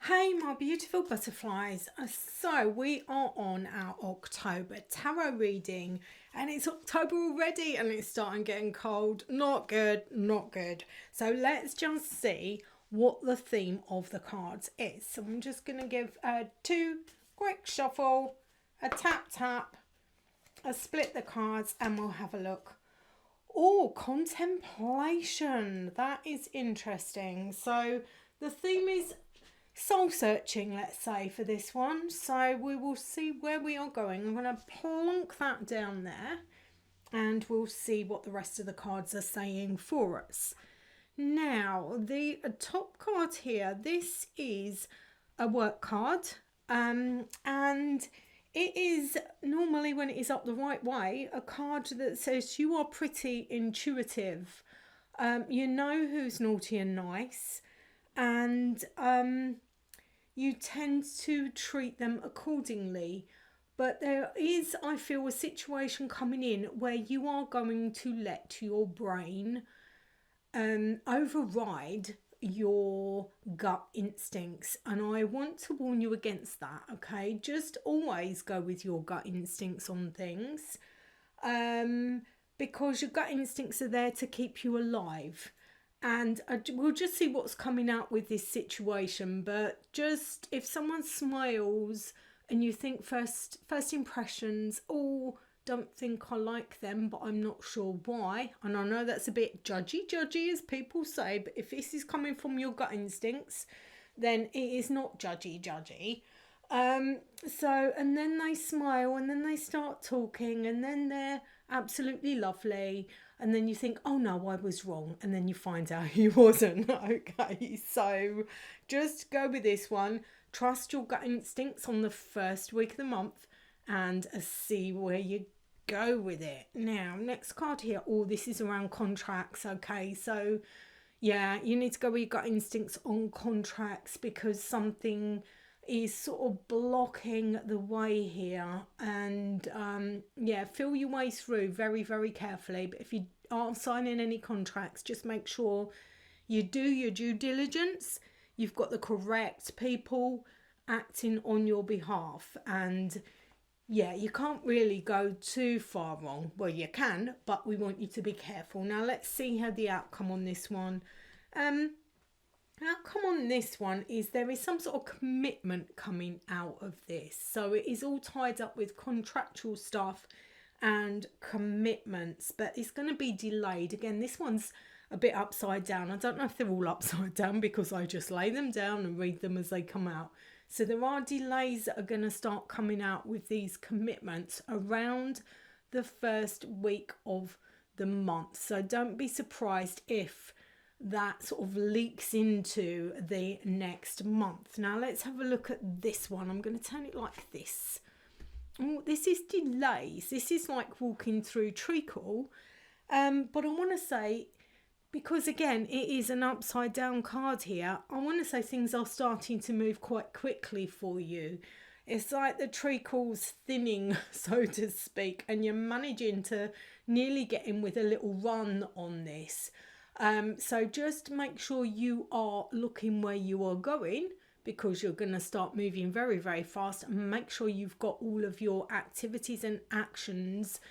Hey, my beautiful butterflies. So, we are on our October tarot reading, and it's October already, and it's starting getting cold. Not good, not good. So, let's just see what the theme of the cards is. So, I'm just going to give two quick shuffle, a tap tap, a split the cards, and we'll have a look. Oh, contemplation. That is interesting. So, the theme is soul searching, let's say, for this one. So we will see where we are going. I'm going to plonk that down there and we'll see what the rest of the cards are saying for us. Now, the top card here, this is a work card, and it is normally, when it is up the right way, a card that says you are pretty intuitive. You know who's naughty and nice, and you tend to treat them accordingly. But there is, I feel, a situation coming in where you are going to let your brain override your gut instincts. And I want to warn you against that, okay? Just always go with your gut instincts on things, because your gut instincts are there to keep you alive. And we'll just see what's coming out with this situation. But just if someone smiles and you think first impressions, oh, don't think I like them, but I'm not sure why. And I know that's a bit judgy as people say, but if this is coming from your gut instincts, then it is not judgy. So, and then they smile and then they start talking and then they're absolutely lovely, and then you think, oh no, I was wrong, and then you find out you wasn't. Okay, so just go with this one. Trust your gut instincts on the first week of the month and see where you go with it. Now, next card here. Oh, this is around contracts. Okay, so yeah, you need to go with your gut instincts on contracts because something is sort of blocking the way here. And yeah, feel your way through very carefully. But if you are signing any contracts, just make sure you do your due diligence. You've got the correct people acting on your behalf, and yeah, you can't really go too far wrong. Well, you can, but we want you to be careful. Now let's see how the outcome on this one. Outcome on this one is there is some sort of commitment coming out of this. So it is all tied up with contractual stuff and commitments, but it's going to be delayed. Again, this one's a bit upside down. I don't know if they're all upside down because I just lay them down and read them as they come out. So there are delays that are going to start coming out with these commitments around the first week of the month. So don't be surprised if that sort of leaks into the next month. Now let's have a look at this one. I'm going to turn it like this. Oh, this is delays. This is like walking through treacle. But I want to say, because again, it is an upside down card here, I want to say things are starting to move quite quickly for you. It's like the treacle's thinning, so to speak, and you're managing to nearly get in with a little run on this. So just make sure you are looking where you are going, because you're going to start moving very fast, and make sure you've got all of your activities and actions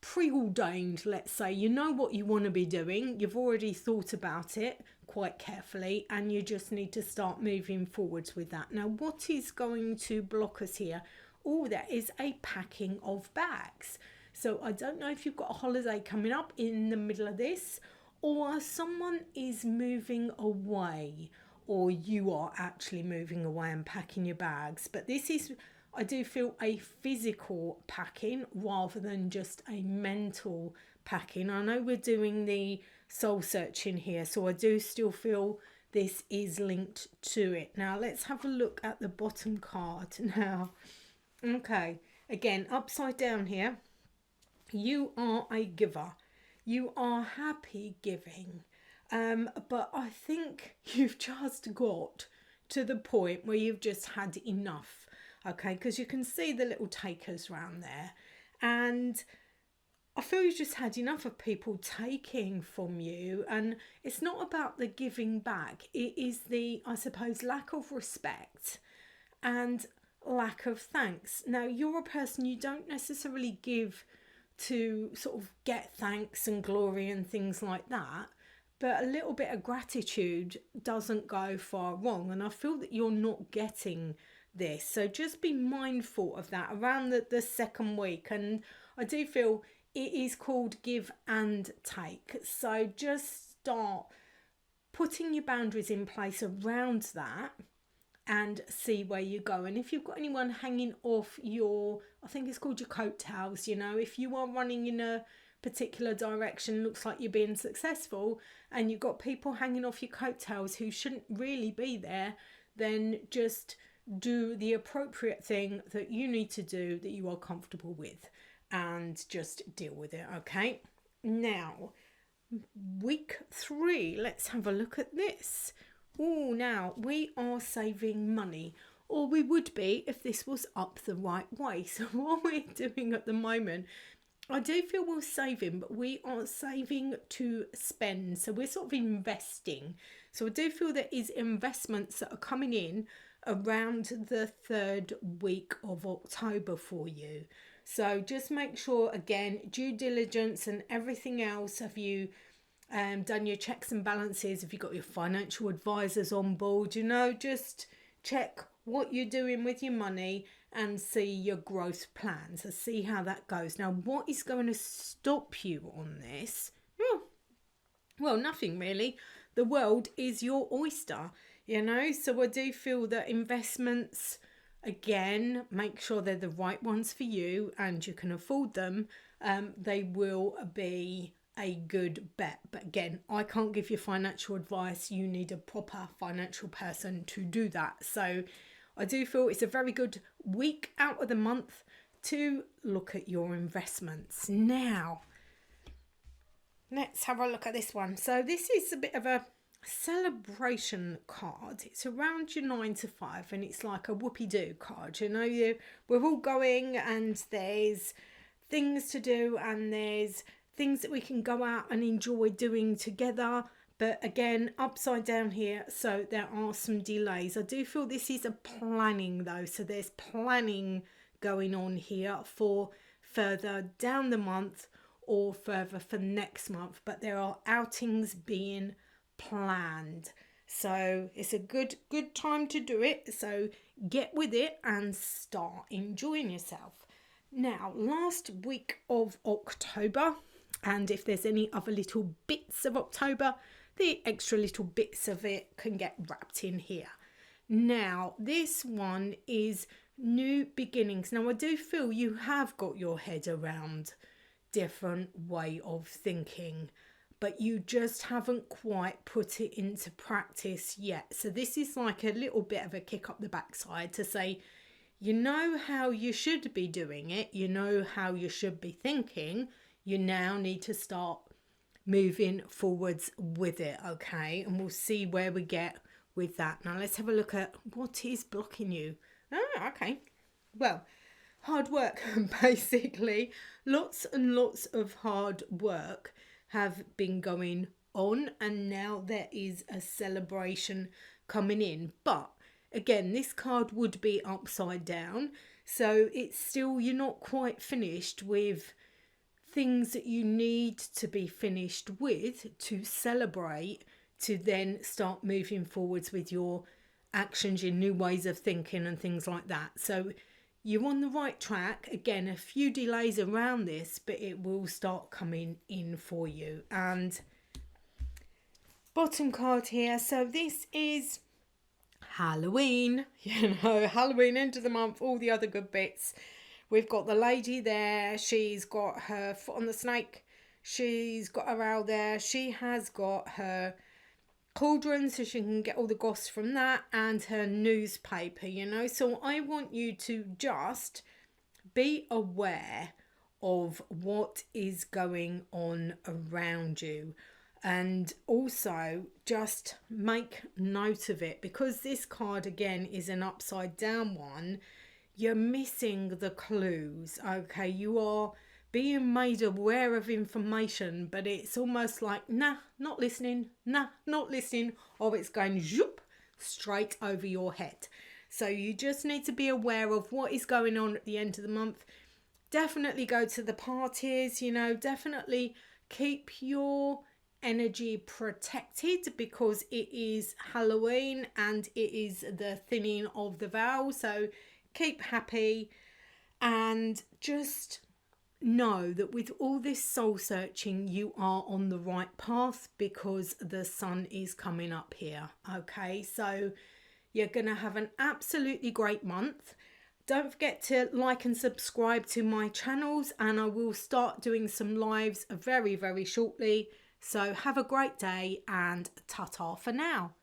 preordained, let's say. You know what you want to be doing, you've already thought about it quite carefully, and you just need to start moving forwards with that. Now, what is going to block us here? Oh, there is a packing of bags. So I don't know if you've got a holiday coming up in the middle of this, or someone is moving away, or you are actually moving away and packing your bags. But this is, I do feel, a physical packing rather than just a mental packing. I know we're doing the soul searching here, so I do still feel this is linked to it. Now let's have a look at the bottom card now. Okay, again, upside down here. You are a giver. You are happy giving. But I think you've just got to the point where you've just had enough. Okay, because you can see the little takers around there. And I feel you've just had enough of people taking from you, and it's not about the giving back. It is the, I suppose, lack of respect and lack of thanks. Now, you're a person, you don't necessarily give to sort of get thanks and glory and things like that, but a little bit of gratitude doesn't go far wrong, and I feel that you're not getting this. So just be mindful of that around the second week. And I do feel it is called give and take. So just start putting your boundaries in place around that and see where you go. And if you've got anyone hanging off your, I think it's called your coattails, you know, if you are running in a particular direction, looks like you're being successful, and you've got people hanging off your coattails who shouldn't really be there, then just do the appropriate thing that you need to do, that you are comfortable with, and just deal with it. Okay, now week 3, let's have a look at this. Oh, now we are saving money, or we would be if this was up the right way. So what we're doing at the moment, I do feel we're saving, but we are saving to spend. So we're sort of investing. So I do feel there is investments that are coming in around the 3rd week of October for you. So just make sure, again, due diligence and everything else. Have you done your checks and balances? Have you got your financial advisors on board? You know, just check what you're doing with your money and see your growth plans and see how that goes. Now, what is going to stop you on this? Well, nothing really. The world is your oyster, you know. So I do feel that investments, again, make sure they're the right ones for you and you can afford them. They will be a good bet. But again, I can't give you financial advice. You need a proper financial person to do that. So I do feel it's a very good week out of the month to look at your investments. Now, let's have a look at this one. So this is a bit of a celebration card. It's around your 9 to 5, and it's like a whoopee-doo card. You know, we're all going, and there's things to do, and there's things that we can go out and enjoy doing together. But again, upside down here, so there are some delays. I do feel this is a planning though, so there's planning going on here for further down the month or further for next month, but there are outings being planned. So it's a good time to do it. So get with it and start enjoying yourself. Now, last week of October, and if there's any other little bits of October, the extra little bits of it can get wrapped in here. Now, this one is new beginnings. Now, I do feel you have got your head around different way of thinking, but you just haven't quite put it into practice yet. So this is like a little bit of a kick up the backside to say, you know how you should be doing it, you know how you should be thinking, you now need to start moving forwards with it, okay? And we'll see where we get with that. Now let's have a look at what is blocking you. Okay. Well, hard work, basically. Lots and lots of hard work have been going on, and now there is a celebration coming in. But again, this card would be upside down, so it's still, you're not quite finished with things that you need to be finished with to celebrate, to then start moving forwards with your actions, your new ways of thinking and things like that. So you're on the right track. Again, a few delays around this, but it will start coming in for you. And bottom card here, so this is Halloween, you know, Halloween, end of the month, all the other good bits. We've got the lady there. She's got her foot on the snake. She's got her owl there. She has got her cauldron so she can get all the goss from that, and her newspaper, you know. So I want you to just be aware of what is going on around you, and also just make note of it, because this card again is an upside down one. You're missing the clues, okay? You are being made aware of information, but it's almost like, nah, not listening, nah, not listening, or it's going zoop straight over your head. So you just need to be aware of what is going on at the end of the month. Definitely go to the parties, you know, definitely keep your energy protected, because it is Halloween and it is the thinning of the veil. So keep happy, and just know that with all this soul searching, you are on the right path, because the sun is coming up here. Okay, so you're gonna have an absolutely great month. Don't forget to like and subscribe to my channels, and I will start doing some lives very, very shortly. So have a great day, and ta-ta for now.